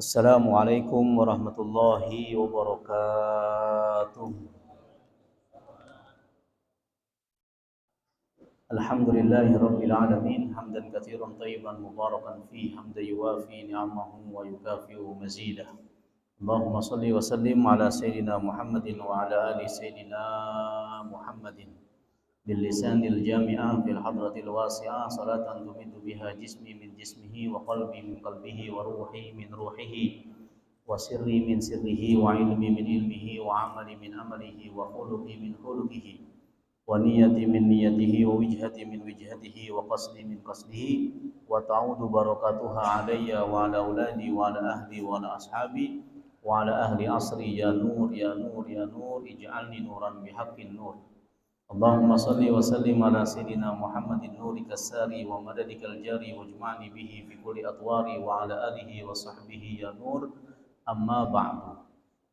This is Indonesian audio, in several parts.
Assalamualaikum warahmatullahi wabarakatuh. Alhamdulillahi rabbil alamin hamdan katsiran thayyiban mubarakan fihi hamdan yuwafi ni'amahu wa yukafi'u mazidah. Allahumma shalli wa sallim ala sayyidina Muhammadin wa ala ali sayyidina Muhammadin bil lisanil jami'a fil hadratil wasi'ah salatan tumidu biha jismi min jismihi wa qalbi min qalbihi wa ruhi min ruhihi wa sirri min sirrihi wa ilmi min ilmihi wa amali min amalihi wa khuluqi min khuluqihi wa niyati min niyatihi wa wijhati min wijhatihi wa qasdi min qasdihi wa ta'udu barakatuha alayya wa ala auladi wa ala ahli wa ala ashabi wa ala ahli asri ya nur ya nur ya nur ij'alni nuran bihaqqin nur. Allahumma salli wa sallim ala sayyidina Muhammadin nurika sari wa madadikal jari wajma'ni bihi fi kulli atwari wa ala alihi wa sahbihi ya nur. Amma ba'du.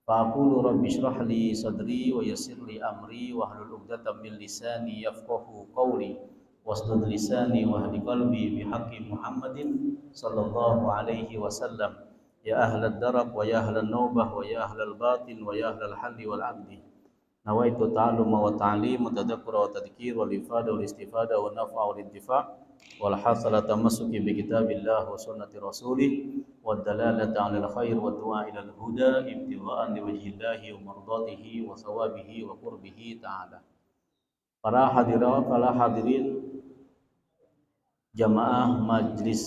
Faqulu rabbi shrah li sadri wa yassir li amri wa hlul 'uqdatam min lisani yafqahu qawli wasdud lisani wa hdi qalbi bihaqqi Muhammadin sallallahu alaihi wasallam. Ya ahlad darab wa ya ahlan naubah wa ya ahlal batin wa ya ahlal halli wal 'aqdi. Nawaitu ta'alluma wa ta'lim wa tadhakkura wa tadhkir wal ifada wal istifada wa naf'a wal intifa' wal hasala tamassuki bi kitabillah wa sunnati rasulih wad dalalata 'alal khair wa du'a ila al huda ibtigha'an li wajhillahi wa mardatihi wa thawabihi wa qurbihi ta'ala. Para hadirin jamaah Majlis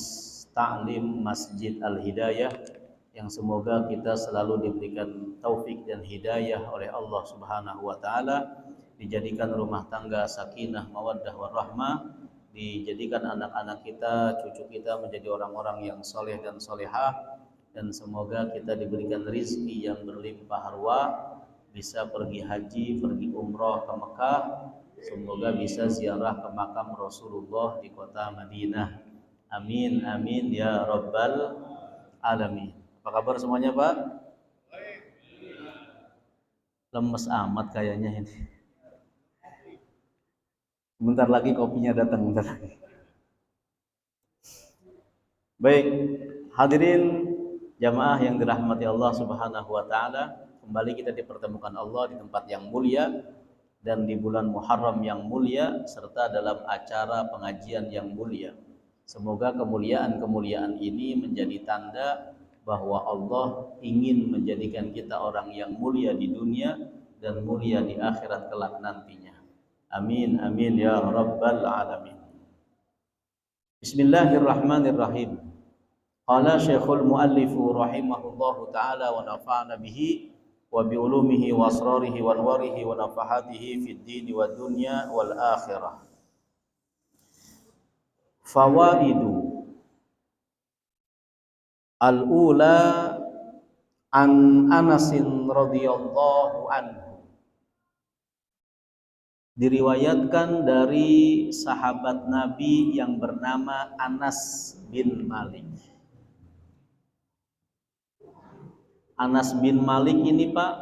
Ta'lim Masjid Al-Hidayah yang semoga kita selalu diberikan taufik dan hidayah oleh Allah Subhanahu wa taala, dijadikan rumah tangga sakinah, mawaddah warahmah, dijadikan anak-anak kita, cucu kita menjadi orang-orang yang soleh dan solehah, dan semoga kita diberikan rizki yang berlimpah ruah, bisa pergi haji, pergi umrah ke Mekah, semoga bisa ziarah ke makam Rasulullah di kota Madinah. Amin amin ya rabbal alamin. Apa kabar semuanya, Pak? Lemes amat kayaknya ini. Bentar lagi kopinya datang, bentar lagi. Baik, hadirin jamaah yang dirahmati Allah Subhanahu wa taala, kembali kita dipertemukan Allah di tempat yang mulia dan di bulan Muharram yang mulia serta dalam acara pengajian yang mulia. Semoga kemuliaan-kemuliaan ini menjadi tanda bahwa Allah ingin menjadikan kita orang yang mulia di dunia dan mulia di akhirat kelak nantinya. Amin amin ya rabbal alamin. Bismillahirrahmanirrahim. Qala Syekhul Muallifu rahimahullahu taala wa nafa'ana bihi wa bi ulumihi wa asrarihi wa anwarihi wa nafahatihi fid din wad dunya wal akhirah. Fawaidu al-ula an Anasin radhiyallahu anhu. Diriwayatkan dari sahabat Nabi yang bernama Anas bin Malik. Anas bin Malik ini, Pak,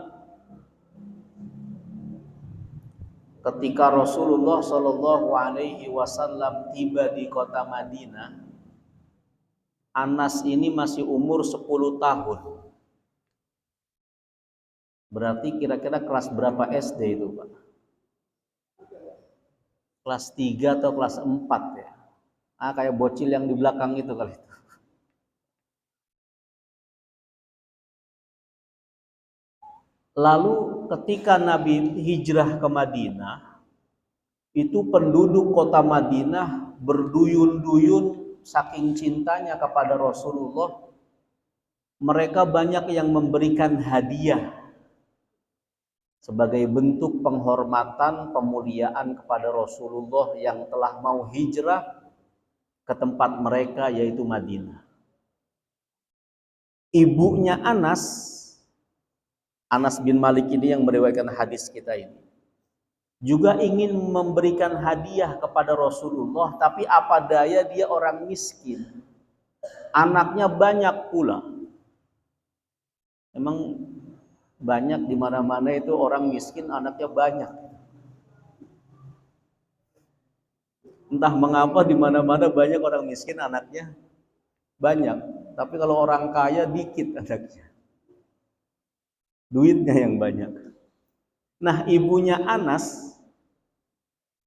ketika Rasulullah Shallallahu alaihi wasallam tiba di kota Madinah, Anas ini masih umur 10 tahun. Berarti kira-kira kelas berapa SD itu, Pak? Kelas 3 atau kelas 4 ya? Kayak bocil yang di belakang itu kali itu. Lalu ketika Nabi hijrah ke Madinah, itu penduduk kota Madinah berduyun-duyun saking cintanya kepada Rasulullah, mereka banyak yang memberikan hadiah sebagai bentuk penghormatan, pemuliaan kepada Rasulullah yang telah mau hijrah ke tempat mereka, yaitu Madinah. Ibunya Anas bin Malik ini yang meriwayatkan hadis kita ini, juga ingin memberikan hadiah kepada Rasulullah, tapi apa daya dia orang miskin, anaknya banyak pula. Emang banyak di mana-mana itu orang miskin anaknya banyak. Entah mengapa di mana-mana banyak orang miskin anaknya banyak. Tapi kalau orang kaya dikit anaknya. Duitnya yang banyak. Nah, ibunya Anas,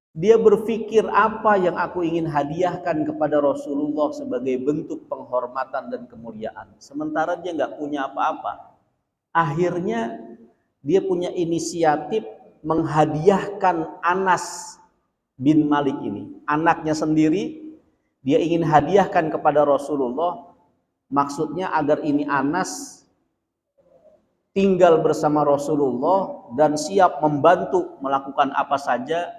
dia berpikir apa yang aku ingin hadiahkan kepada Rasulullah sebagai bentuk penghormatan dan kemuliaan. Sementara dia nggak punya apa-apa. Akhirnya dia punya inisiatif menghadiahkan Anas bin Malik ini. Anaknya sendiri, dia ingin hadiahkan kepada Rasulullah. Maksudnya agar ini Anas tinggal bersama Rasulullah dan siap membantu melakukan apa saja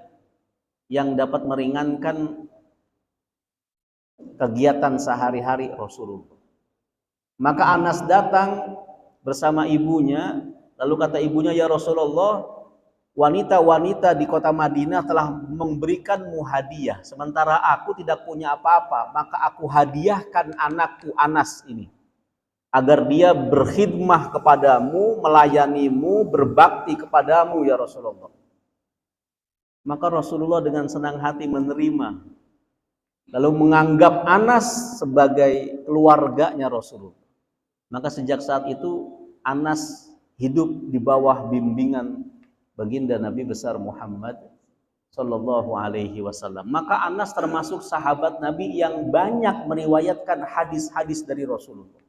yang dapat meringankan kegiatan sehari-hari Rasulullah. Maka Anas datang bersama ibunya, lalu kata ibunya, ya Rasulullah, wanita-wanita di kota Madinah telah memberikanmu hadiah, sementara aku tidak punya apa-apa, maka aku hadiahkan anakku Anas ini agar dia berkhidmah kepadamu, melayanimu, berbakti kepadamu ya Rasulullah. Maka Rasulullah dengan senang hati menerima, lalu menganggap Anas sebagai keluarganya Rasulullah. Maka sejak saat itu Anas hidup di bawah bimbingan baginda Nabi besar Muhammad Sallallahu Alaihi Wasallam. Maka Anas termasuk sahabat Nabi yang banyak meriwayatkan hadis-hadis dari Rasulullah.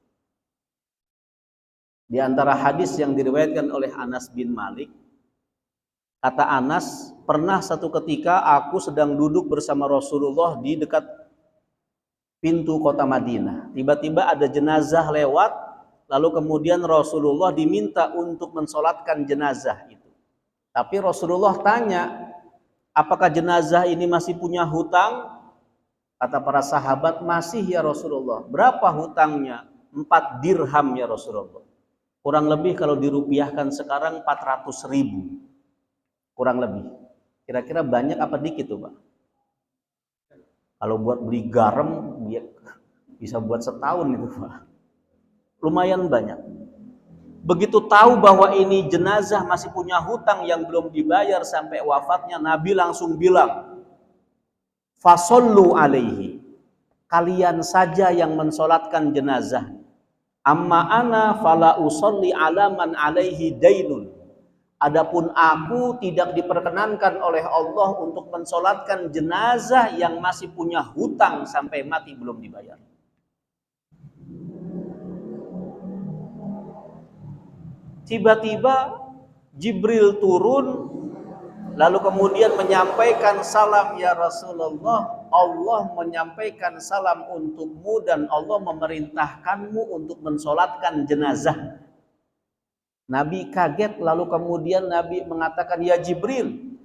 Di antara hadis yang diriwayatkan oleh Anas bin Malik, kata Anas, pernah satu ketika aku sedang duduk bersama Rasulullah di dekat pintu kota Madinah. Tiba-tiba ada jenazah lewat, lalu kemudian Rasulullah diminta untuk mensolatkan jenazah itu. Tapi Rasulullah tanya, apakah jenazah ini masih punya hutang? Kata para sahabat, masih ya Rasulullah. Berapa hutangnya? 4 dirham ya Rasulullah. Kurang lebih kalau dirupiahkan sekarang 400.000. Kurang lebih. Kira-kira banyak apa dikit tuh Pak? Kalau buat beli garam bisa buat setahun itu Pak. Lumayan banyak. Begitu tahu bahwa ini jenazah masih punya hutang yang belum dibayar sampai wafatnya, Nabi langsung bilang, fasollu alaihi, kalian saja yang mensolatkan jenazah. Amma ana fala usolli ala man alaihi dainun. Adapun aku tidak diperkenankan oleh Allah untuk mensolatkan jenazah yang masih punya hutang sampai mati belum dibayar. Tiba-tiba Jibril turun, lalu kemudian menyampaikan salam, ya Rasulullah, Allah menyampaikan salam untukmu dan Allah memerintahkanmu untuk mensolatkan jenazah. Nabi kaget, lalu kemudian Nabi mengatakan, ya Jibril,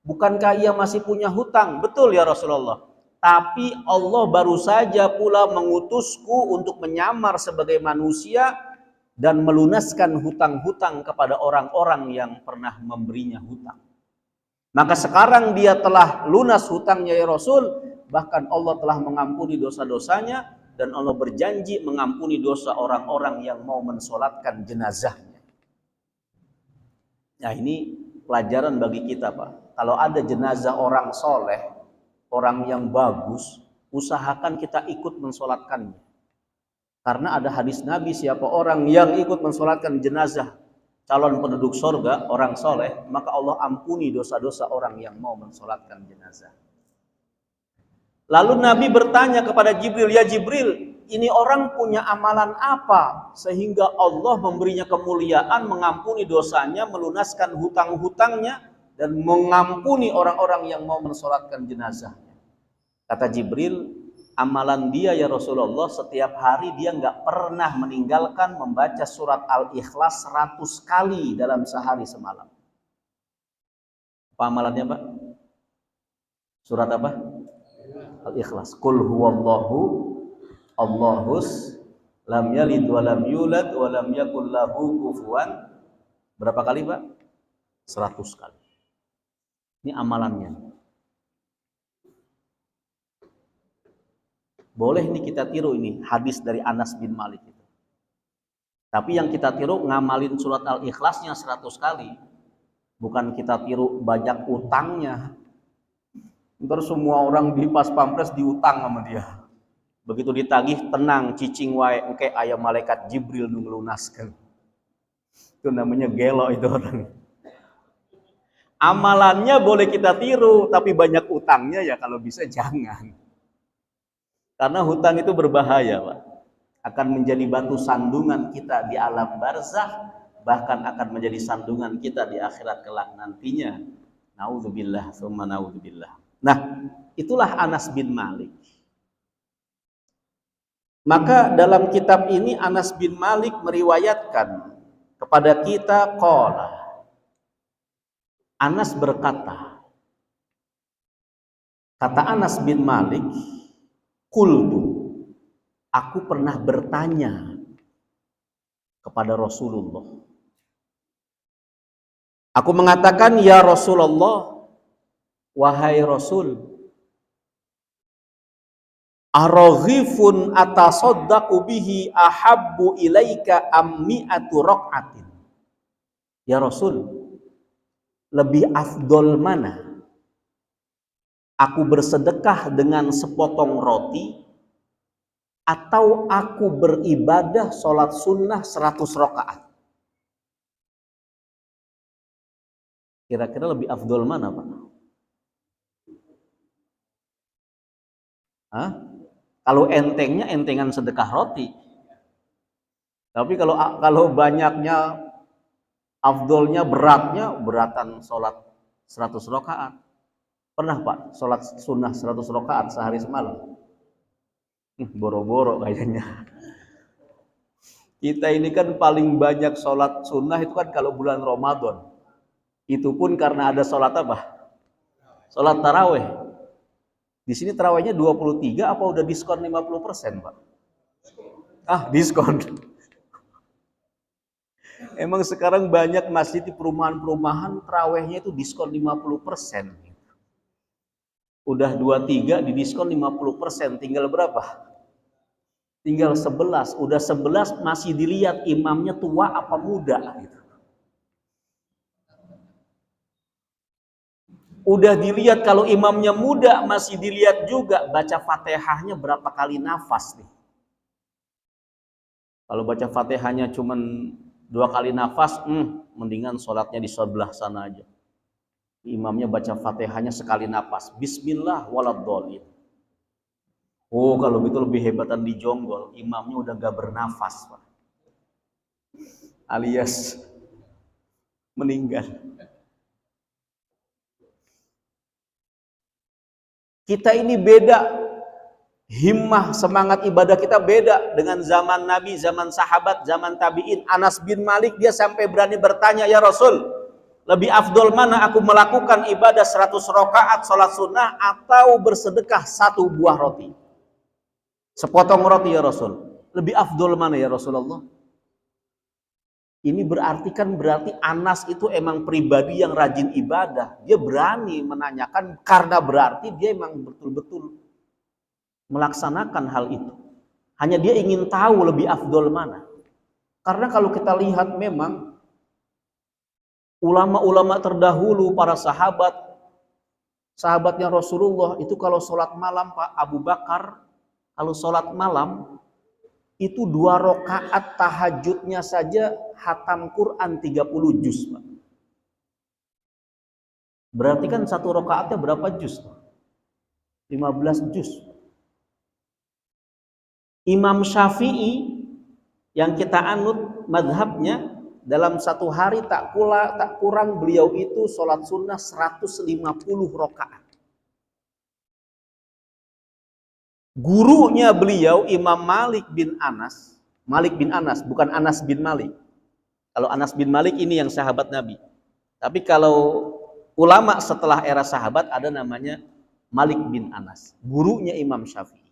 bukankah ia masih punya hutang? Betul ya Rasulullah, tapi Allah baru saja pula mengutusku untuk menyamar sebagai manusia dan melunaskan hutang-hutang kepada orang-orang yang pernah memberinya hutang. Maka sekarang dia telah lunas hutangnya ya Rasul, bahkan Allah telah mengampuni dosa-dosanya dan Allah berjanji mengampuni dosa orang-orang yang mau mensolatkan jenazahnya. Nah ini pelajaran bagi kita Pak. Kalau ada jenazah orang soleh, orang yang bagus, usahakan kita ikut mensolatkannya. Karena ada hadis Nabi, siapa orang yang ikut mensolatkan jenazah calon penduduk surga, orang soleh, maka Allah ampuni dosa-dosa orang yang mau mensolatkan jenazah. Lalu Nabi bertanya kepada Jibril, ya Jibril, ini orang punya amalan apa sehingga Allah memberinya kemuliaan, mengampuni dosanya, melunaskan hutang-hutangnya, dan mengampuni orang-orang yang mau mensolatkan jenazahnya. Kata Jibril, amalan dia ya Rasulullah, setiap hari dia nggak pernah meninggalkan membaca surat Al-Ikhlas 100 kali dalam sehari semalam. Apa amalannya Pak? Surat apa? Al-Ikhlas. Qul huwallahu Allahus lam yalid wa lam yulad wa lam yakul lahu kufuwan. Berapa kali Pak? 100 kali. Ini amalannya. Boleh nih kita tiru ini hadis dari Anas bin Malik itu. Tapi yang kita tiru ngamalin surat Al-Ikhlasnya 100 kali. Bukan kita tiru banyak utangnya. Ntar semua orang di pas pampres diutang sama dia. Begitu ditagih, tenang, cicing wae, engke aya malaikat Jibril nu ngelunaskeun. Itu namanya gelo itu orang. Amalannya boleh kita tiru, tapi banyak utangnya ya kalau bisa jangan. Karena hutang itu berbahaya, Pak. Akan menjadi batu sandungan kita di alam barzakh, bahkan akan menjadi sandungan kita di akhirat kelak nantinya. Naudzubillah, tsumma naudzubillah. Nah, itulah Anas bin Malik. Maka dalam kitab ini Anas bin Malik meriwayatkan kepada kita qala. Anas berkata, kata Anas bin Malik, qultu, aku pernah bertanya kepada Rasulullah. Aku mengatakan, ya Rasulullah, wahai Rasul, araghifun atasaddaqu bihi ahabbu ilaika ammi'atu raq'atin. Ya Rasul, lebih afdol mana? Aku bersedekah dengan sepotong roti atau aku beribadah sholat sunnah 100 rakaat? Kira-kira lebih afdol mana, Pak? Hah? Kalau entengnya entengan sedekah roti. Tapi kalau banyaknya, afdolnya, beratan sholat 100 rakaat. Pernah Pak sholat sunnah 100 rakaat sehari semalam? Boro-boro kayaknya. Kita ini kan paling banyak sholat sunnah itu kan kalau bulan Ramadan. Itu pun karena ada sholat apa? Sholat taraweh. Di sini tarawehnya 23 apa udah diskon 50%, Pak? Diskon. Emang sekarang banyak masjid di perumahan-perumahan tarawehnya itu diskon 50%. Udah 23 didiskon 50%, tinggal berapa? Tinggal 11. Udah 11 masih dilihat imamnya tua apa muda gitu. Udah dilihat kalau imamnya muda, masih dilihat juga baca Fatihahnya berapa kali nafas nih. Kalau baca Fatihahnya cuman 2 kali nafas, mendingan sholatnya di sebelah sana aja. Imamnya baca Fatihahnya sekali nafas. Bismillah waladhdallin. Oh, kalau gitu lebih hebatan di jonggol. Imamnya udah gak bernafas, Pak. Alias meninggal. Kita ini beda, himmah, semangat ibadah kita beda dengan zaman Nabi, zaman sahabat, zaman tabi'in. Anas bin Malik dia sampai berani bertanya, ya Rasul, lebih afdol mana aku melakukan ibadah 100 rakaat sholat sunnah atau bersedekah 1 buah roti? Sepotong roti ya Rasul. Lebih afdol mana ya Rasulullah? Ini berarti Anas itu emang pribadi yang rajin ibadah. Dia berani menanyakan karena berarti dia emang betul-betul melaksanakan hal itu. Hanya dia ingin tahu lebih afdol mana. Karena kalau kita lihat memang ulama-ulama terdahulu, para sahabatnya Rasulullah itu kalau sholat malam, Pak Abu Bakar, kalau sholat malam itu 2 rakaat tahajudnya saja hatam Quran 30 juz, Pak. Berarti kan 1 rakaatnya berapa juz? 15 juz. Imam Syafi'i yang kita anut madhabnya, dalam 1 hari tak kurang beliau itu sholat sunnah 150 rakaat. Gurunya beliau Imam Malik bin Anas, bukan Anas bin Malik. Kalau Anas bin Malik ini yang sahabat Nabi. Tapi kalau ulama setelah era sahabat ada namanya Malik bin Anas, gurunya Imam Syafi'i.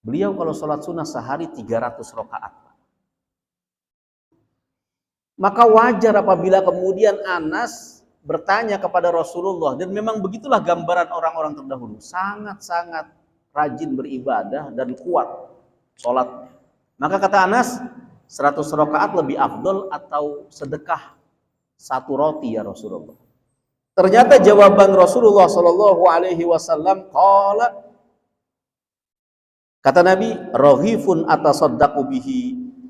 Beliau kalau sholat sunnah sehari 300 rakaat. Maka wajar apabila kemudian Anas bertanya kepada Rasulullah, dan memang begitulah gambaran orang-orang terdahulu, sangat-sangat rajin beribadah dan kuat sholat. Maka kata Anas, 100 rakaat lebih afdol atau sedekah 1 roti ya Rasulullah? Ternyata jawaban Rasulullah Shallallahu Alaihi Wasallam, qala, Kata Nabi, "Raghifun atasaddaqu bihi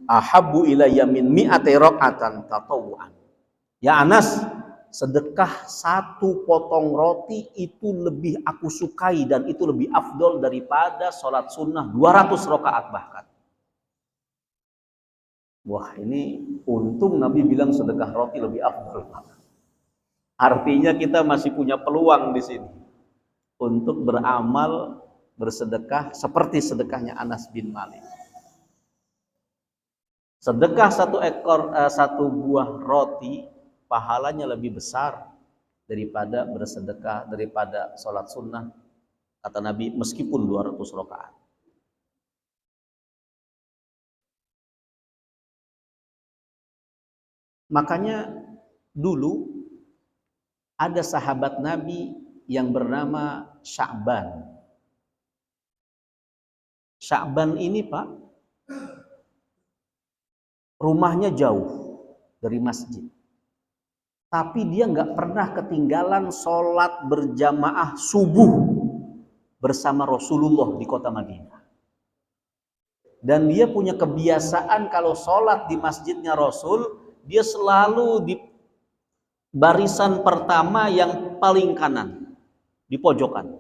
ahabbu ilayya min mi'ati raka'atan tatawwu'an." Ya Anas, sedekah satu potong roti itu lebih aku sukai dan itu lebih afdol daripada sholat sunnah 200 rakaat bahkan. Wah, ini untung Nabi bilang sedekah roti lebih afdol. Artinya kita masih punya peluang di sini untuk beramal bersedekah seperti sedekahnya Anas bin Malik. Sedekah satu buah roti pahalanya lebih besar daripada bersedekah, daripada sholat sunnah, kata Nabi, meskipun 200 rakaat. Makanya dulu ada sahabat Nabi yang bernama Sya'ban. Sya'ban ini Pak, rumahnya jauh dari masjid. Tapi dia nggak pernah ketinggalan sholat berjamaah subuh bersama Rasulullah di kota Madinah. Dan dia punya kebiasaan kalau sholat di masjidnya Rasul, dia selalu di barisan pertama yang paling kanan, di pojokan.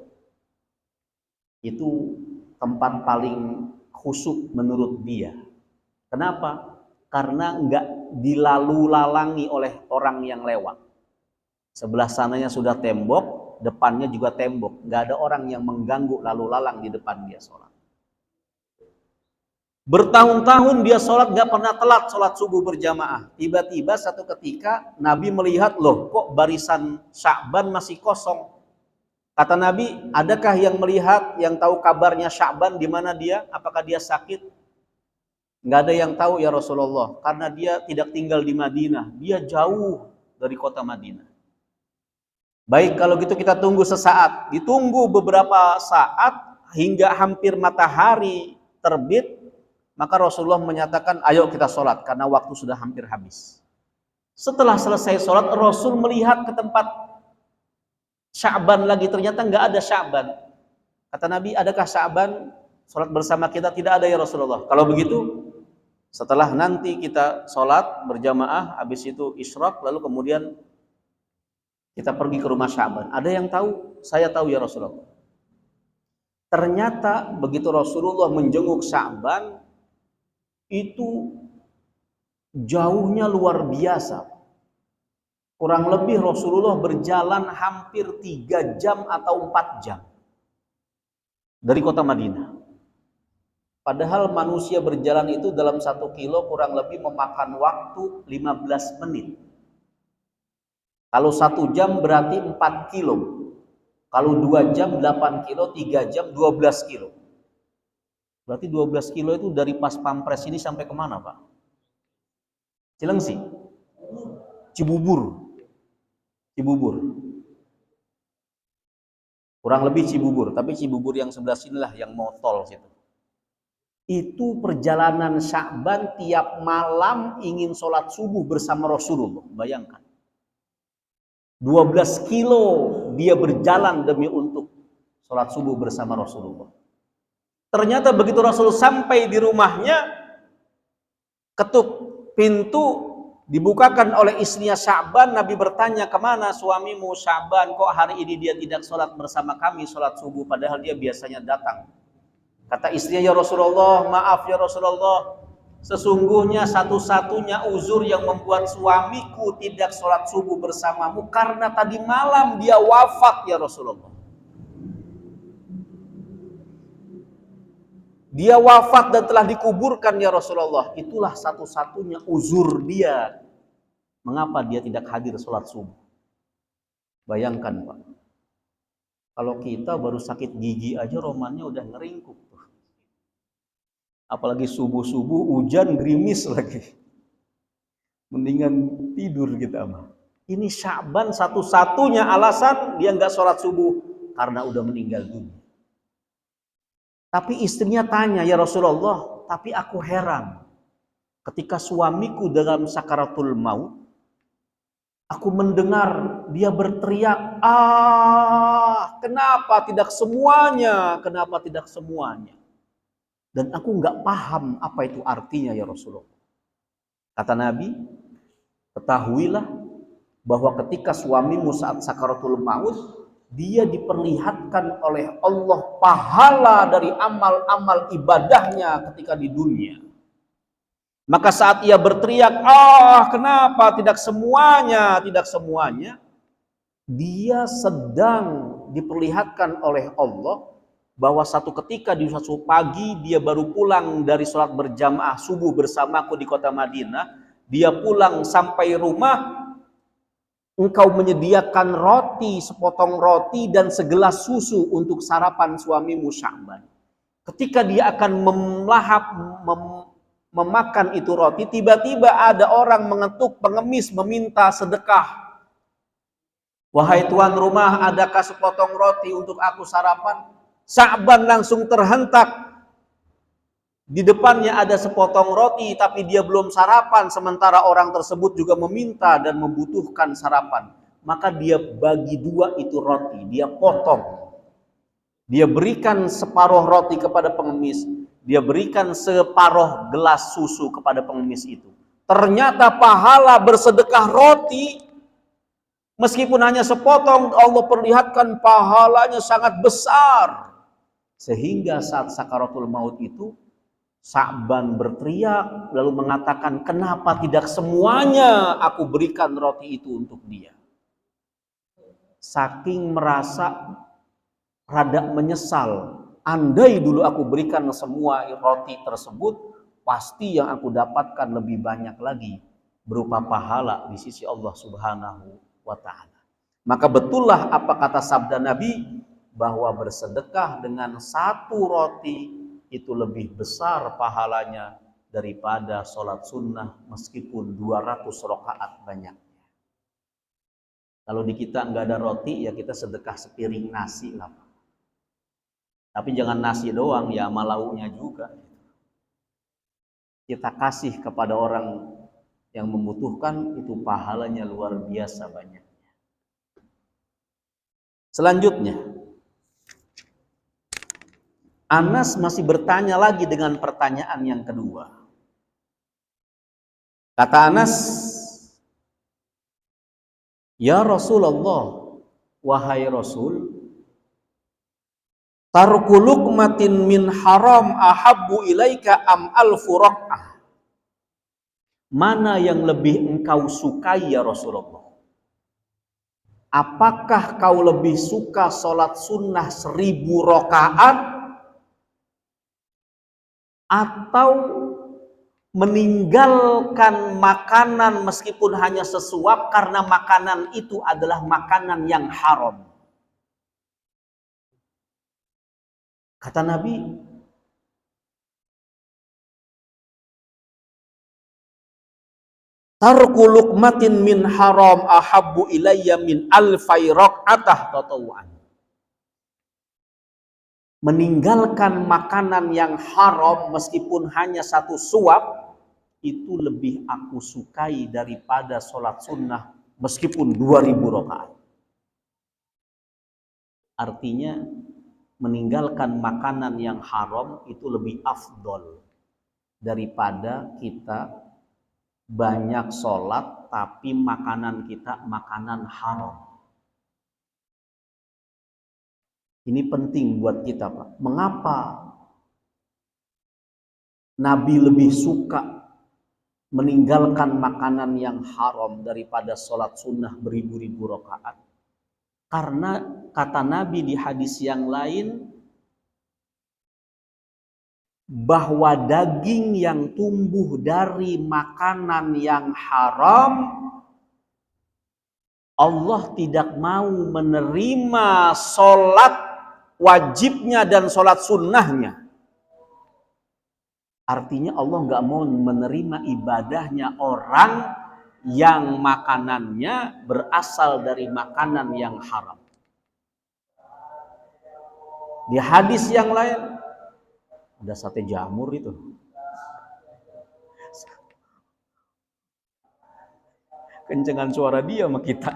Itu tempat paling khusyuk menurut dia. Kenapa? Karena nggak dilalu-lalangi oleh orang yang lewat. Sebelah sananya sudah tembok, depannya juga tembok. Nggak ada orang yang mengganggu lalu lalang di depan dia sholat. Bertahun-tahun dia sholat nggak pernah telat sholat subuh berjamaah. Tiba-tiba satu ketika Nabi melihat, loh kok barisan Sya'ban masih kosong. Kata Nabi, adakah yang melihat, yang tahu kabarnya Sya'ban di mana dia? Apakah dia sakit? Nggak ada yang tahu ya Rasulullah, karena dia tidak tinggal di Madinah, dia jauh dari kota Madinah. Baik, kalau gitu kita tunggu sesaat. Ditunggu beberapa saat hingga hampir matahari terbit, maka Rasulullah menyatakan, ayo kita sholat, karena waktu sudah hampir habis. Setelah selesai sholat, Rasul melihat ke tempat Sya'ban lagi, ternyata nggak ada Sya'ban. Kata Nabi, adakah Sya'ban sholat bersama kita? Tidak ada ya Rasulullah. Kalau begitu, setelah nanti kita sholat berjamaah, habis itu isyraq, lalu kemudian kita pergi ke rumah Sya'ban. Ada yang tahu? Saya tahu ya Rasulullah. Ternyata begitu Rasulullah menjenguk Sya'ban, itu jauhnya luar biasa. Kurang lebih Rasulullah berjalan hampir 3 jam atau 4 jam dari kota Madinah. Padahal manusia berjalan itu dalam 1 kilo kurang lebih memakan waktu 15 menit. Kalau 1 jam berarti 4 kilo. Kalau 2 jam 8 kilo, 3 jam 12 kilo. Berarti 12 kilo itu dari Pas Pampres ini sampai kemana Pak? Cilengsi? Cibubur. Kurang lebih Cibubur, tapi Cibubur yang sebelah sinilah yang mau tol situ. Itu perjalanan Sya'ban tiap malam ingin sholat subuh bersama Rasulullah. Bayangkan. 12 kilo dia berjalan demi untuk sholat subuh bersama Rasulullah. Ternyata begitu Rasul sampai di rumahnya, ketuk pintu, dibukakan oleh istrinya Sya'ban. Nabi bertanya, kemana suamimu Sya'ban? Kok hari ini dia tidak sholat bersama kami sholat subuh, padahal dia biasanya datang. Kata istrinya, ya Rasulullah, maaf ya Rasulullah, sesungguhnya satu-satunya uzur yang membuat suamiku tidak sholat subuh bersamamu karena tadi malam dia wafat ya Rasulullah. Dia wafat dan telah dikuburkan ya Rasulullah. Itulah satu-satunya uzur dia mengapa dia tidak hadir sholat subuh. Bayangkan Pak, kalau kita baru sakit gigi aja romannya udah ngeringkuk. Apalagi subuh-subuh hujan gerimis lagi. Mendingan tidur kita mah. Ini Sya'ban satu-satunya alasan dia nggak sholat subuh karena udah meninggal dunia. Tapi istrinya tanya, ya Rasulullah, tapi aku heran. Ketika suamiku dalam sakaratul maut, aku mendengar dia berteriak, kenapa tidak semuanya? Kenapa tidak semuanya? Dan aku nggak paham apa itu artinya ya Rasulullah. Kata Nabi, ketahuilah bahwa ketika suamimu saat sakaratul maut, dia diperlihatkan oleh Allah pahala dari amal-amal ibadahnya ketika di dunia. Maka saat ia berteriak, kenapa tidak semuanya, dia sedang diperlihatkan oleh Allah bahwa satu ketika di suatu pagi dia baru pulang dari sholat berjamaah subuh bersamaku di kota Madinah. Dia pulang sampai rumah, engkau menyediakan roti, sepotong roti dan segelas susu untuk sarapan suamimu Sya'ban. Ketika dia akan memakan itu roti, tiba-tiba ada orang mengetuk pengemis meminta sedekah. Wahai tuan rumah, adakah sepotong roti untuk aku sarapan? Sya'ban langsung terhentak. Di depannya ada sepotong roti, tapi dia belum sarapan, sementara orang tersebut juga meminta dan membutuhkan sarapan. Maka dia bagi dua itu roti, dia potong. Dia berikan separuh roti kepada pengemis, dia berikan separuh gelas susu kepada pengemis itu. Ternyata pahala bersedekah roti, meskipun hanya sepotong, Allah perlihatkan pahalanya sangat besar. Sehingga saat sakaratul maut itu, Sya'ban berteriak lalu mengatakan, kenapa tidak semuanya aku berikan roti itu untuk dia. Saking merasa rada menyesal, andai dulu aku berikan semua roti tersebut, pasti yang aku dapatkan lebih banyak lagi berupa pahala di sisi Allah Subhanahu wa ta'ala. Maka betullah apa kata sabda Nabi, bahwa bersedekah dengan satu roti itu lebih besar pahalanya daripada sholat sunnah meskipun 200 rakaat banyaknya. Kalau di kita nggak ada roti, ya kita sedekah sepiring nasi lah. Tapi jangan nasi doang, ya sama lauknya juga. Kita kasih kepada orang yang membutuhkan, itu pahalanya luar biasa banyaknya. Selanjutnya, Anas masih bertanya lagi dengan pertanyaan yang kedua. Kata Anas, ya Rasulullah, wahai Rasul, tarku luqmatin min haram ahabbu ilaika am alfu rak'ah. Mana yang lebih engkau sukai ya Rasulullah? Apakah kau lebih suka sholat sunnah 1000 rakaat atau meninggalkan makanan meskipun hanya sesuap karena makanan itu adalah makanan yang haram? Kata Nabi, tarku luqmatin min haram ahabbu ilayya min alfai rak'atah tatawu'an. Meninggalkan makanan yang haram meskipun hanya satu suap, itu lebih aku sukai daripada sholat sunnah meskipun 2000 rakaat. Artinya meninggalkan makanan yang haram itu lebih afdol daripada kita banyak sholat tapi makanan kita makanan haram. Ini penting buat kita, Pak. Mengapa Nabi lebih suka meninggalkan makanan yang haram daripada sholat sunnah beribu-ribu rakaat? Karena kata Nabi di hadis yang lain, bahwa daging yang tumbuh dari makanan yang haram, Allah tidak mau menerima sholat wajibnya dan sholat sunnahnya. Artinya Allah nggak mau menerima ibadahnya orang yang makanannya berasal dari makanan yang haram. Di hadis yang lain, ada sate jamur itu. Kencengan suara dia sama kita.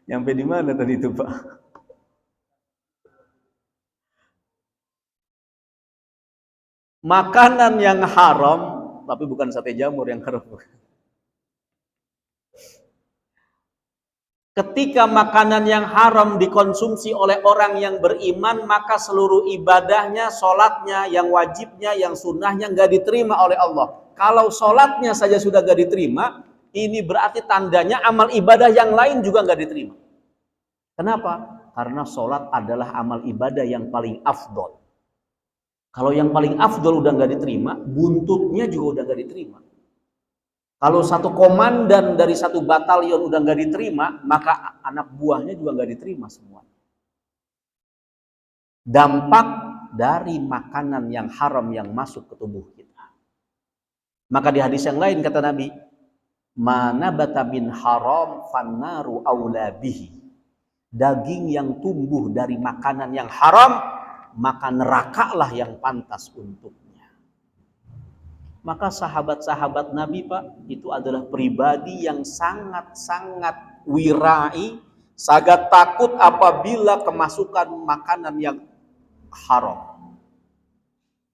Nyampe di mana tadi itu, Pak? makanan yang haram, tapi bukan sate jamur yang haram. Ketika makanan yang haram dikonsumsi oleh orang yang beriman, maka seluruh ibadahnya, sholatnya, yang wajibnya, yang sunnahnya nggak diterima oleh Allah. Kalau sholatnya saja sudah nggak diterima, ini berarti tandanya amal ibadah yang lain juga nggak diterima. Kenapa? Karena sholat adalah amal ibadah yang paling afdol. Kalau yang paling afdol udah nggak diterima, buntutnya juga udah nggak diterima. Kalau satu komandan dari satu batalion udah nggak diterima, maka anak buahnya juga nggak diterima semua. Dampak dari makanan yang haram yang masuk ke tubuh kita. Maka di hadis yang lain kata Nabi, "Mana bata min haram fannaru aula bihi." Daging yang tumbuh dari makanan yang haram, maka nerakalah yang pantas untuknya. Maka sahabat-sahabat Nabi Pak, itu adalah pribadi yang sangat-sangat wirai, sangat takut apabila kemasukan makanan yang haram.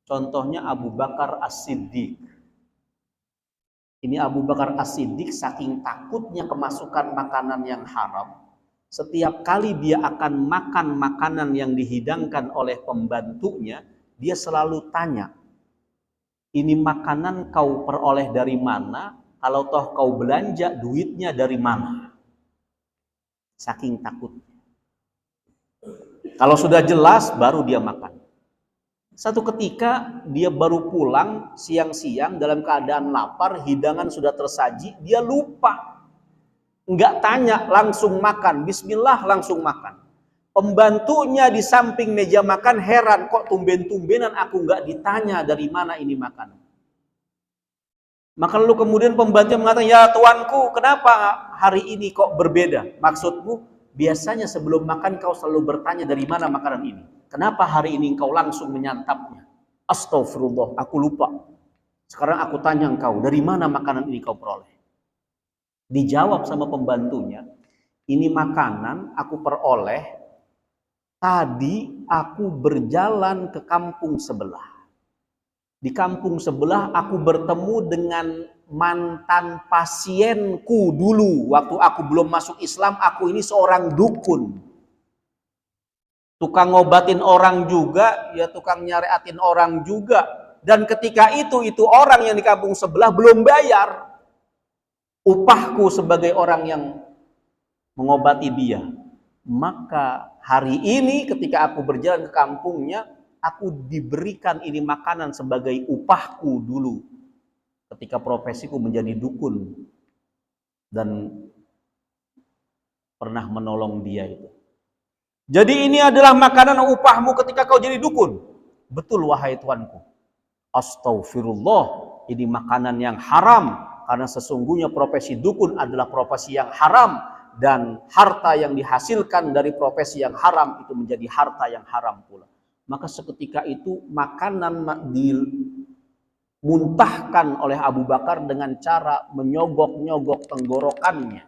Contohnya Abu Bakar As-Siddiq. Ini Abu Bakar As-Siddiq saking takutnya kemasukan makanan yang haram, setiap kali dia akan makan makanan yang dihidangkan oleh pembantunya, dia selalu tanya, ini makanan kau peroleh dari mana? Kalau toh kau belanja, duitnya dari mana? Saking takutnya. Kalau sudah jelas, baru dia makan. Satu ketika, dia baru pulang siang-siang dalam keadaan lapar, hidangan sudah tersaji, dia lupa. Enggak tanya, langsung makan. Bismillah, langsung makan. Pembantunya di samping meja makan heran, kok tumben-tumbenan aku nggak ditanya dari mana ini makanan. Maka lalu kemudian pembantu mengatakan, ya tuanku, kenapa hari ini kok berbeda? Maksudmu, biasanya sebelum makan kau selalu bertanya dari mana makanan ini. Kenapa hari ini engkau langsung menyantapnya? Astagfirullah, aku lupa. Sekarang aku tanya engkau, dari mana makanan ini kau peroleh? Dijawab sama pembantunya, ini makanan aku peroleh tadi aku berjalan ke kampung sebelah. Di kampung sebelah aku bertemu dengan mantan pasienku dulu. Waktu aku belum masuk Islam, aku ini seorang dukun. Tukang ngobatin orang juga, ya tukang nyariatin orang juga. Dan ketika itu orang yang di kampung sebelah belum bayar upahku sebagai orang yang mengobati dia. Maka hari ini ketika aku berjalan ke kampungnya, aku diberikan ini makanan sebagai upahku dulu ketika profesiku menjadi dukun dan pernah menolong dia itu. Jadi ini adalah makanan upahmu ketika kau jadi dukun. Betul wahai tuanku. Astagfirullah, ini makanan yang haram karena sesungguhnya profesi dukun adalah profesi yang haram. Dan harta yang dihasilkan dari profesi yang haram itu menjadi harta yang haram pula. Maka seketika itu makanan dimuntahkan oleh Abu Bakar dengan cara menyogok-nyogok tenggorokannya.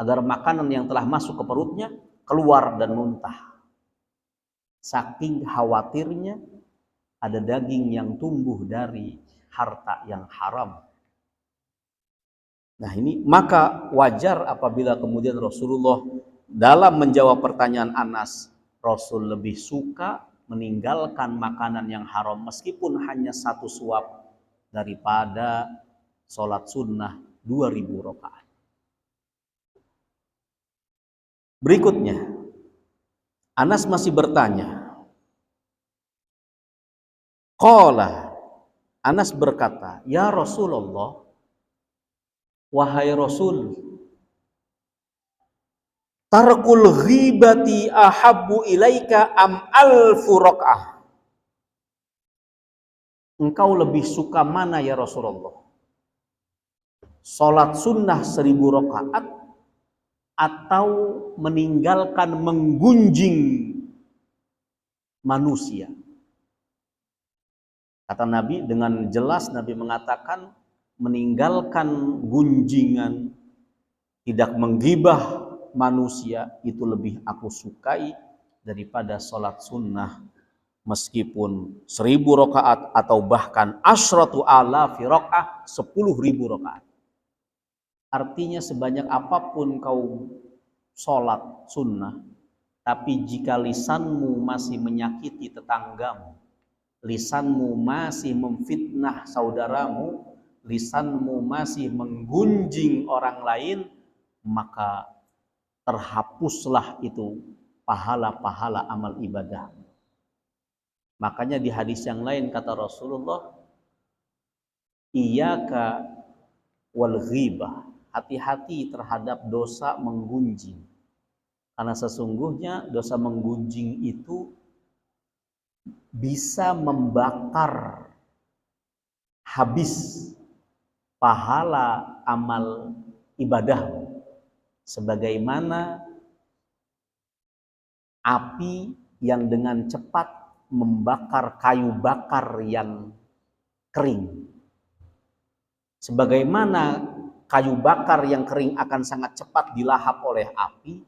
Agar makanan yang telah masuk ke perutnya keluar dan muntah. Saking khawatirnya ada daging yang tumbuh dari harta yang haram. Nah ini maka wajar apabila kemudian Rasulullah dalam menjawab pertanyaan Anas, Rasul lebih suka meninggalkan makanan yang haram meskipun hanya satu suap daripada sholat sunnah 2000 rakaat. Berikutnya, Anas masih bertanya. Qala, Anas berkata, ya Rasulullah, wahai Rasul, tarkul ghibati ahabbu ilaika am alfu raka'ah. Engkau lebih suka mana ya Rasulullah? Salat sunnah 1000 rakaat atau meninggalkan menggunjing manusia? Kata Nabi dengan jelas, Nabi mengatakan meninggalkan gunjingan, tidak menggibah manusia itu lebih aku sukai daripada sholat sunnah meskipun 1000 rakaat atau bahkan asyratu alafi rakaat, 10.000 rakaat. Artinya sebanyak apapun kau sholat sunnah, tapi jika lisanmu masih menyakiti tetanggamu, lisanmu masih memfitnah saudaramu, lisanmu masih menggunjing orang lain, maka terhapuslah itu pahala-pahala amal ibadah. Makanya di hadis yang lain kata Rasulullah, iyyaka wal ghibah, hati-hati terhadap dosa menggunjing. Karena sesungguhnya dosa menggunjing itu bisa membakar habis pahala amal ibadah, sebagaimana api yang dengan cepat membakar kayu bakar yang kering. Sebagaimana kayu bakar yang kering akan sangat cepat dilahap oleh api,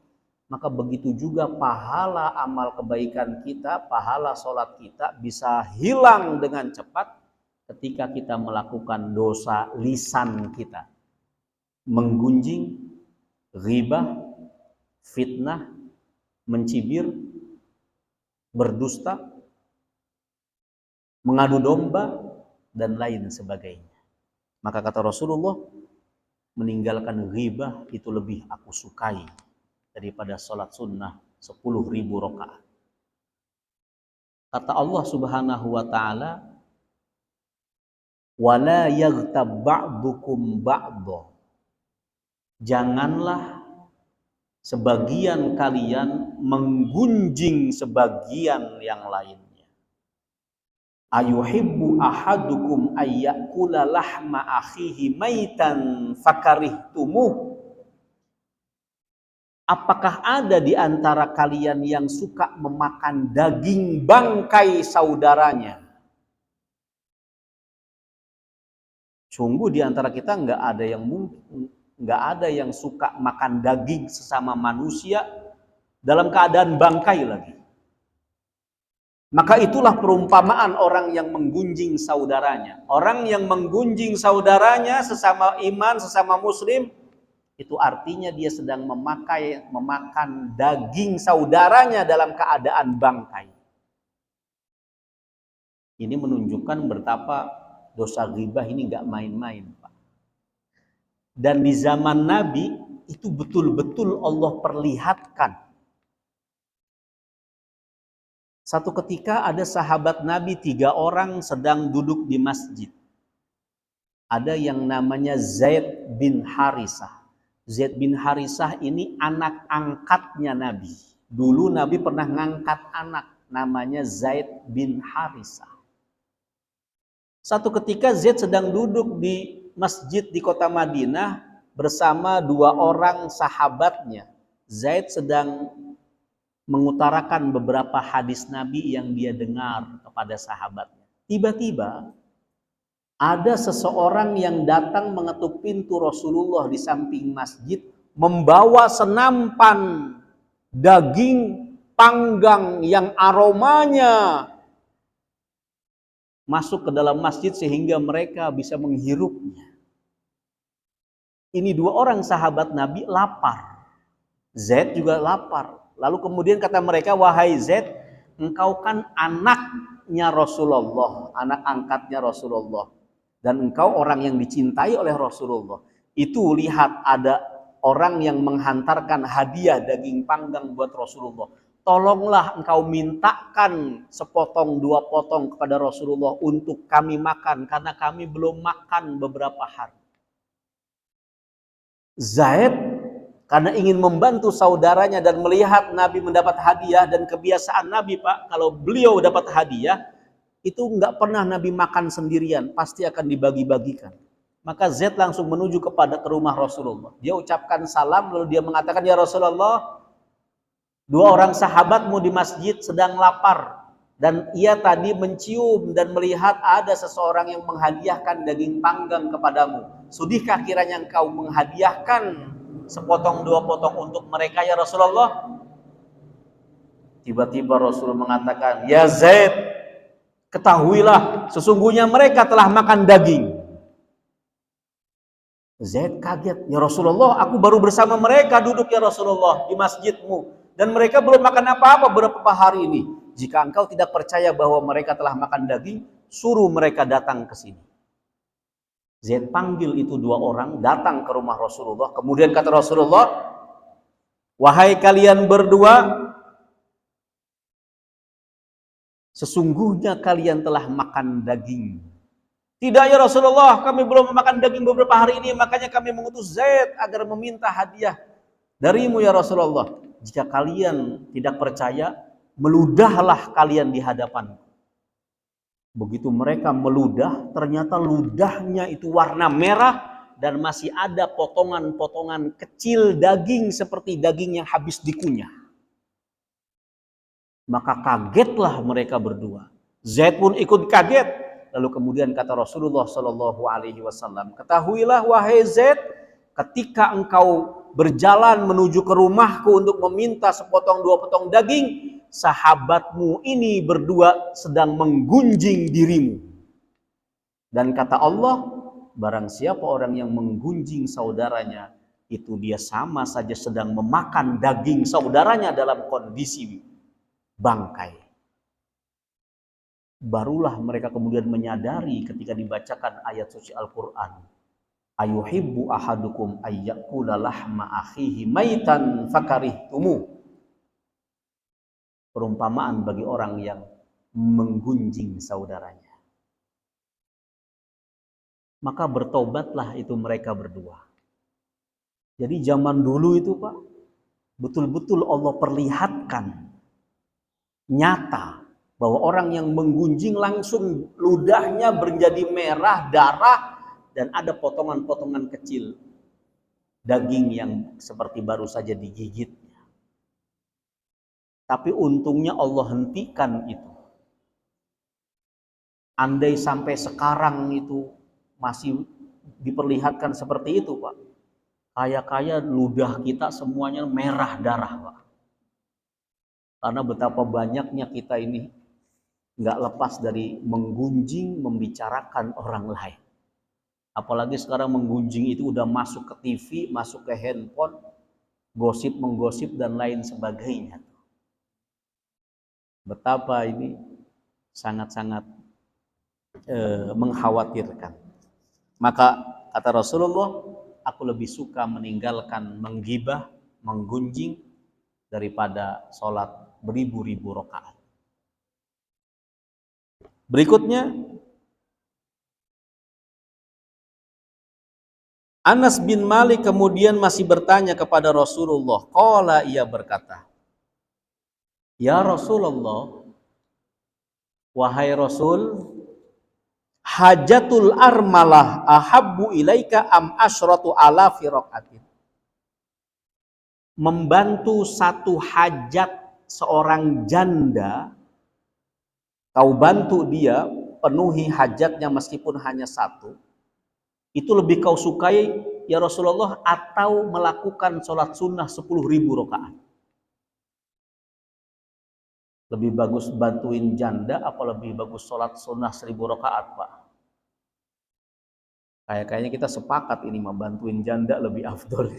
maka begitu juga pahala amal kebaikan kita, pahala sholat kita bisa hilang dengan cepat ketika kita melakukan dosa lisan kita. Menggunjing, ghibah, fitnah, mencibir, berdusta, mengadu domba, dan lain sebagainya. Maka kata Rasulullah, meninggalkan ghibah itu lebih aku sukai daripada sholat sunnah 10.000 rakaat. Kata Allah Subhanahu wa ta'ala, wala yaghtab ba'dukum ba'dha, janganlah sebagian kalian menggunjing sebagian yang lainnya. Ayuhibbu ahadukum ayyakula lahma akhihi maitan fakarihtumuh. Apakah ada di antara kalian yang suka memakan daging bangkai saudaranya? Sungguh di antara kita nggak ada yang suka makan daging sesama manusia dalam keadaan bangkai lagi. Maka itulah perumpamaan orang yang menggunjing saudaranya. Orang yang menggunjing saudaranya sesama iman, sesama muslim, itu artinya dia sedang memakan daging saudaranya dalam keadaan bangkai. Ini menunjukkan betapa dosa ghibah ini nggak main-main, Pak. Dan di zaman Nabi itu betul-betul Allah perlihatkan. Satu ketika ada sahabat Nabi 3 orang sedang duduk di masjid. Ada yang namanya Zaid bin Harisah. Zaid bin Harisah ini anak angkatnya Nabi. Dulu Nabi pernah ngangkat anak namanya Zaid bin Harisah. Satu ketika Zaid sedang duduk di masjid di kota Madinah bersama 2 orang sahabatnya. Zaid sedang mengutarakan beberapa hadis Nabi yang dia dengar kepada sahabatnya. Tiba-tiba ada seseorang yang datang mengetuk pintu Rasulullah di samping masjid, membawa senampan daging panggang yang aromanya masuk ke dalam masjid sehingga mereka bisa menghirupnya. Ini 2 orang sahabat Nabi lapar. Zaid juga lapar. Lalu kemudian kata mereka, wahai Zaid, engkau kan anaknya Rasulullah, anak angkatnya Rasulullah. Dan engkau orang yang dicintai oleh Rasulullah. Itu lihat ada orang yang menghantarkan hadiah daging panggang buat Rasulullah. Tolonglah engkau mintakan sepotong 2 potong kepada Rasulullah untuk kami makan. Karena kami belum makan beberapa hari. Zaid karena ingin membantu saudaranya dan melihat Nabi mendapat hadiah, dan kebiasaan Nabi, Pak, kalau beliau dapat hadiah, itu nggak pernah Nabi makan sendirian, pasti akan dibagi-bagikan. Maka Zaid langsung menuju ke rumah Rasulullah. Dia ucapkan salam, lalu dia mengatakan, ya Rasulullah, 2 orang sahabatmu di masjid sedang lapar. Dan ia tadi mencium dan melihat ada seseorang yang menghadiahkan daging panggang kepadamu. Sudihkah kiranya engkau menghadiahkan sepotong 2 potong untuk mereka ya Rasulullah? Tiba-tiba Rasul mengatakan, "Ya Zaid, ketahuilah sesungguhnya mereka telah makan daging." Zaid kaget, "Ya Rasulullah, aku baru bersama mereka duduk ya Rasulullah di masjidmu, dan mereka belum makan apa-apa beberapa hari ini. Jika engkau tidak percaya bahwa mereka telah makan daging, suruh mereka datang ke sini." Zaid panggil itu dua orang datang ke rumah Rasulullah. Kemudian kata Rasulullah, "Wahai kalian berdua, sesungguhnya kalian telah makan daging." "Tidak ya Rasulullah, kami belum makan daging beberapa hari ini, makanya kami mengutus Zaid agar meminta hadiah darimu ya Rasulullah. Jika kalian tidak percaya, meludahlah kalian di hadapanku." Begitu mereka meludah, ternyata ludahnya itu warna merah dan masih ada potongan-potongan kecil daging seperti daging yang habis dikunyah. Maka kagetlah mereka berdua. Zaid pun ikut kaget. Lalu kemudian kata Rasulullah Shallallahu Alaihi Wasallam, "Ketahuilah wahai Zaid, ketika engkau berjalan menuju ke rumahku untuk meminta sepotong dua potong daging, sahabatmu ini berdua sedang menggunjing dirimu. Dan kata Allah, barang siapa orang yang menggunjing saudaranya, itu dia sama saja sedang memakan daging saudaranya dalam kondisi bangkai." Barulah mereka kemudian menyadari ketika dibacakan ayat suci Al-Quran, "Ayuhibbu ahadukum ayyakula lahma akhihi maitan fakarihtumu." Perumpamaan bagi orang yang menggunjing saudaranya. Maka bertobatlah itu mereka berdua. Jadi zaman dulu itu Pak, betul-betul Allah perlihatkan nyata bahwa orang yang menggunjing langsung ludahnya menjadi merah, darah, dan ada potongan-potongan kecil daging yang seperti baru saja digigitnya. Tapi untungnya Allah hentikan itu. Andai sampai sekarang itu masih diperlihatkan seperti itu Pak, kaya-kaya ludah kita semuanya merah darah Pak. Karena betapa banyaknya kita ini nggak lepas dari menggunjing, membicarakan orang lain. Apalagi sekarang menggunjing itu udah masuk ke TV, masuk ke handphone, gosip-menggosip dan lain sebagainya. Betapa ini sangat-sangat mengkhawatirkan. Maka kata Rasulullah, aku lebih suka meninggalkan menggibah, menggunjing daripada sholat beribu-ribu rakaat. Berikutnya, Anas bin Malik kemudian masih bertanya kepada Rasulullah. Qala, ia berkata, "Ya Rasulullah, wahai Rasul, hajatul armalah ahabbu ilaika am asyratu alafi raqatin?" Membantu satu hajat seorang janda, kau bantu dia penuhi hajatnya meskipun hanya satu, itu lebih kau sukai ya Rasulullah atau melakukan sholat sunnah 10.000 rakaat? Lebih bagus bantuin janda apa lebih bagus sholat sunnah 1.000 rakaat Pak? Kayaknya kita sepakat ini mah bantuin janda lebih afdol.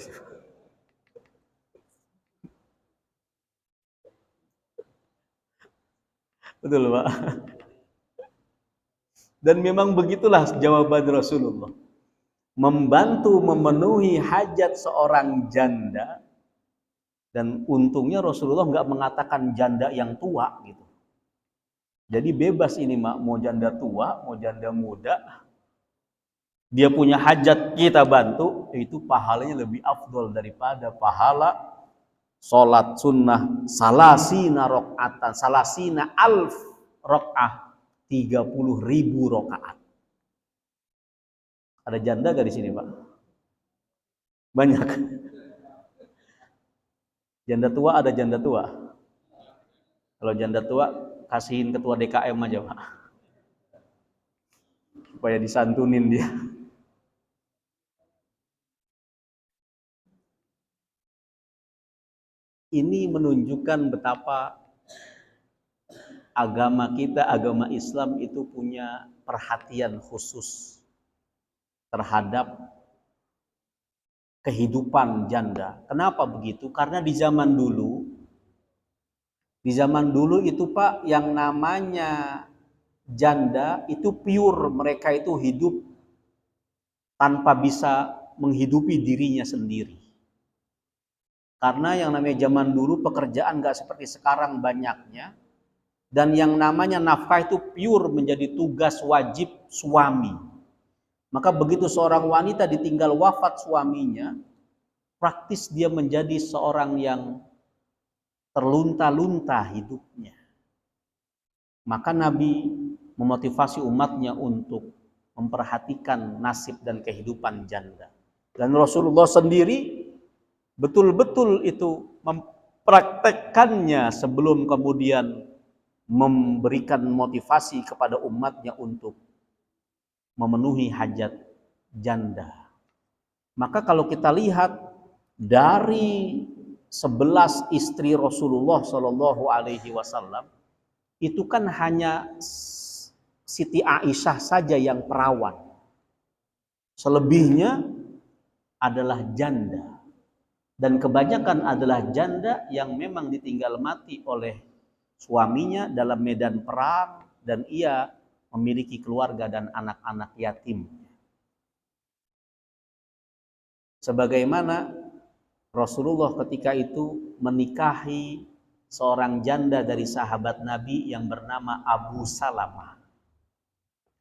Betul Pak. Dan memang begitulah jawaban Rasulullah. Membantu memenuhi hajat seorang janda, dan untungnya Rasulullah nggak mengatakan janda yang tua gitu. Jadi bebas ini mak, mau janda tua, mau janda muda, dia punya hajat kita bantu, itu pahalanya lebih afdol daripada pahala sholat sunnah salasina rakaatan, salasina alf rakaat, 30.000 rakaat. Ada janda gak di sini Pak? Banyak. Janda tua ada janda tua. Kalau janda tua kasihin ketua DKM aja Pak, supaya disantunin dia. Ini menunjukkan betapa agama kita, agama Islam itu punya perhatian khusus terhadap kehidupan janda. Kenapa begitu? Karena di zaman dulu itu Pak, yang namanya janda itu pure, mereka itu hidup tanpa bisa menghidupi dirinya sendiri. Karena yang namanya zaman dulu pekerjaan gak seperti sekarang banyaknya, dan yang namanya nafkah itu pure menjadi tugas wajib suami. Maka begitu seorang wanita ditinggal wafat suaminya, praktis dia menjadi seorang yang terlunta-lunta hidupnya. Maka Nabi memotivasi umatnya untuk memperhatikan nasib dan kehidupan janda. Dan Rasulullah sendiri betul-betul itu mempraktekkannya sebelum kemudian memberikan motivasi kepada umatnya untuk memenuhi hajat janda. Maka kalau kita lihat dari 11 istri Rasulullah Shallallahu Alaihi Wasallam itu kan hanya Siti Aisyah saja yang perawan. Selebihnya adalah janda. Dan kebanyakan adalah janda yang memang ditinggal mati oleh suaminya dalam medan perang, dan ia memiliki keluarga dan anak-anak yatim. Sebagaimana Rasulullah ketika itu menikahi seorang janda dari sahabat Nabi yang bernama Abu Salamah.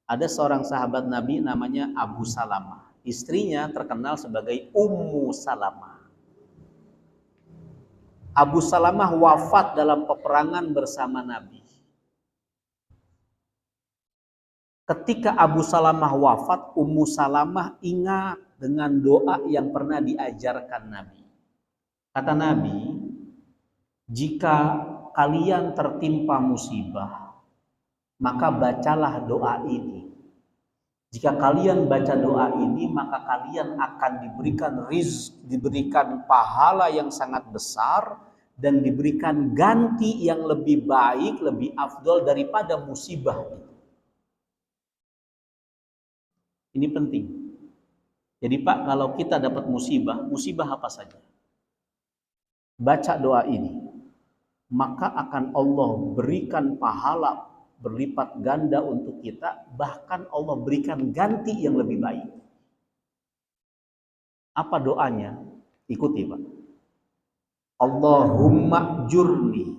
Ada seorang sahabat Nabi namanya Abu Salamah. Istrinya terkenal sebagai Ummu Salamah. Abu Salamah wafat dalam peperangan bersama Nabi. Ketika Abu Salamah wafat, Ummu Salamah ingat dengan doa yang pernah diajarkan Nabi. Kata Nabi, jika kalian tertimpa musibah, maka bacalah doa ini. Jika kalian baca doa ini, maka kalian akan diberikan rizq, diberikan pahala yang sangat besar, dan diberikan ganti yang lebih baik, lebih afdol daripada musibah itu. Ini penting. Jadi Pak, kalau kita dapat musibah, musibah apa saja, baca doa ini, maka akan Allah berikan pahala berlipat ganda untuk kita, bahkan Allah berikan ganti yang lebih baik. Apa doanya? Ikuti Pak. Allahumma jurni,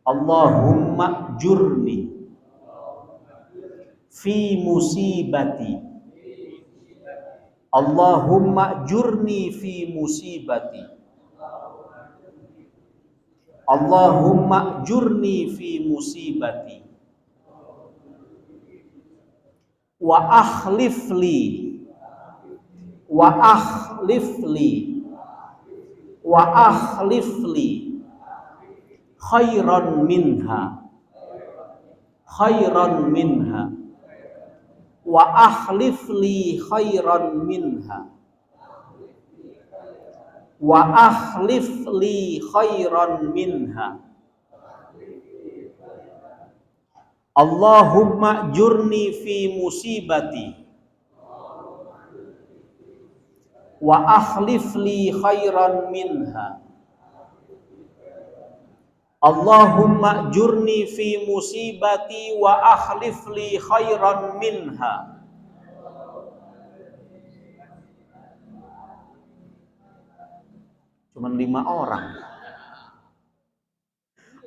Allahumma jurni fi musibati, Allahumma jurni fi musibati, Allahumma jurni fi musibati, wa akhlif li, wa akhlif li, wa akhlif li khairan minha, khairan minha, wa akhlif li khairan minha, wa akhlif li khairan minha. Allahumma jurni fi musibati, wa akhlif li khairan minha. Allahumma jurni fi musibati wa akhlif li khairan minha. Cuman 5 orang.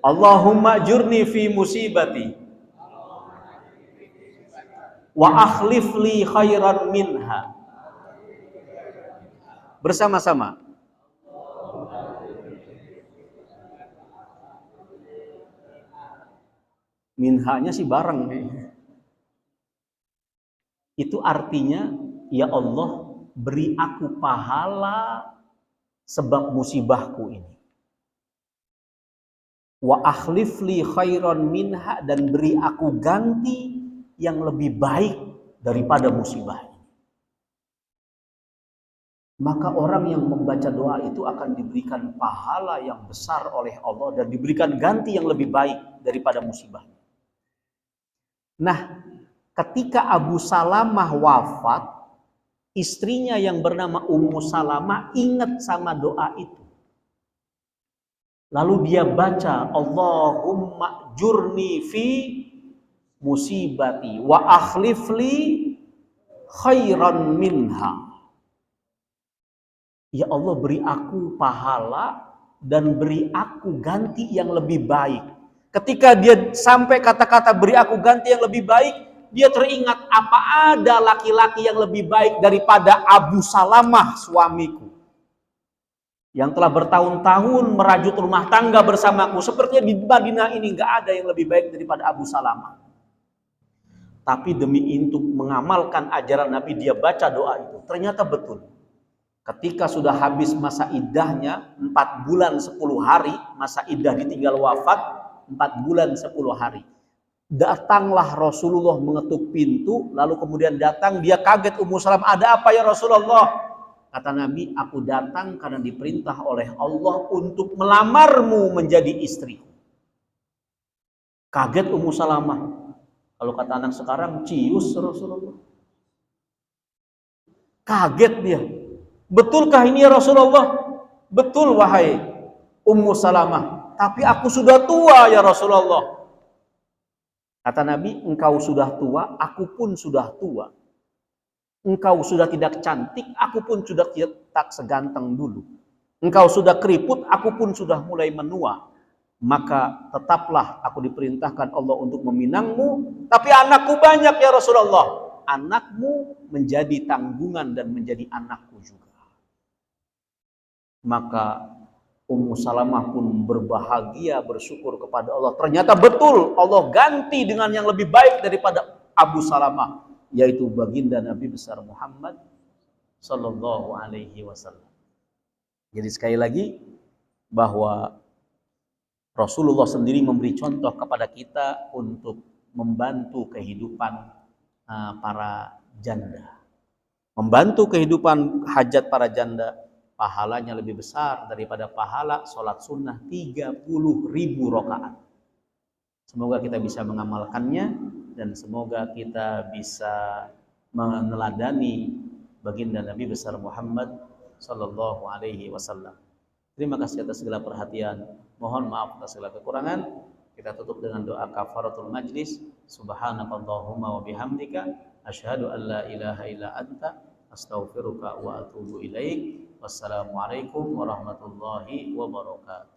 Allahumma jurni fi musibati wa akhlif li khairan minha. Bersama-sama. Minhanya sih bareng. Itu artinya, ya Allah, beri aku pahala sebab musibahku ini. Wa akhlif li khairan minha, dan beri aku ganti yang lebih baik daripada musibah ini. maka orang yang membaca doa itu akan diberikan pahala yang besar oleh Allah dan diberikan ganti yang lebih baik daripada musibah. Nah, ketika Abu Salamah wafat, istrinya yang bernama Ummu Salamah ingat sama doa itu. Lalu dia baca, Allahumma jurni fi musibati wa akhlifli khairan minha. Ya Allah, beri aku pahala dan beri aku ganti yang lebih baik. Ketika dia sampai kata-kata beri aku ganti yang lebih baik, dia teringat, apa ada laki-laki yang lebih baik daripada Abu Salamah suamiku, yang telah bertahun-tahun merajut rumah tangga bersamaku. Sepertinya di Madinah ini gak ada yang lebih baik daripada Abu Salamah. Tapi demi untuk mengamalkan ajaran Nabi, dia baca doa itu. Ternyata betul. Ketika sudah habis masa iddahnya, 4 bulan 10 hari, masa iddah ditinggal wafat, 4 bulan 10 hari. Datanglah Rasulullah mengetuk pintu, lalu kemudian datang, dia kaget, Ummu Salamah, ada apa ya Rasulullah? Kata Nabi, aku datang karena diperintah oleh Allah untuk melamarmu menjadi istri. Kaget Ummu Salamah. Kalau kata anak sekarang, cius Rasulullah. Kaget dia. Betulkah ini ya Rasulullah? Betul wahai Ummu Salamah. Tapi aku sudah tua ya Rasulullah. Kata Nabi, engkau sudah tua, aku pun sudah tua. Engkau sudah tidak cantik, aku pun sudah tak seganteng dulu. Engkau sudah keriput, aku pun sudah mulai menua. Maka tetaplah aku diperintahkan Allah untuk meminangmu. Tapi anakku banyak ya Rasulullah. Anakmu menjadi tanggungan dan menjadi anakku juga. Maka Ummu Salamah pun berbahagia, bersyukur kepada Allah. Ternyata betul Allah ganti dengan yang lebih baik daripada Abu Salamah, yaitu baginda Nabi besar Muhammad sallallahu alaihi wasallam. Jadi sekali lagi bahwa Rasulullah sendiri memberi contoh kepada kita untuk membantu kehidupan para janda. Membantu kehidupan hajat para janda, pahalanya lebih besar daripada pahala sholat sunnah 30.000 rakaat. Semoga kita bisa mengamalkannya dan semoga kita bisa meneladani baginda Nabi besar Muhammad sallallahu alaihi wasallam. Terima kasih atas segala perhatian. Mohon maaf atas segala kekurangan. Kita tutup dengan doa kafaratul majlis. Subhanakallahumma wa bihamdika asyhadu an la ilaha illa anta astaghfiruka wa atubu ilaik. Wassalamualaikum warahmatullahi wabarakatuh.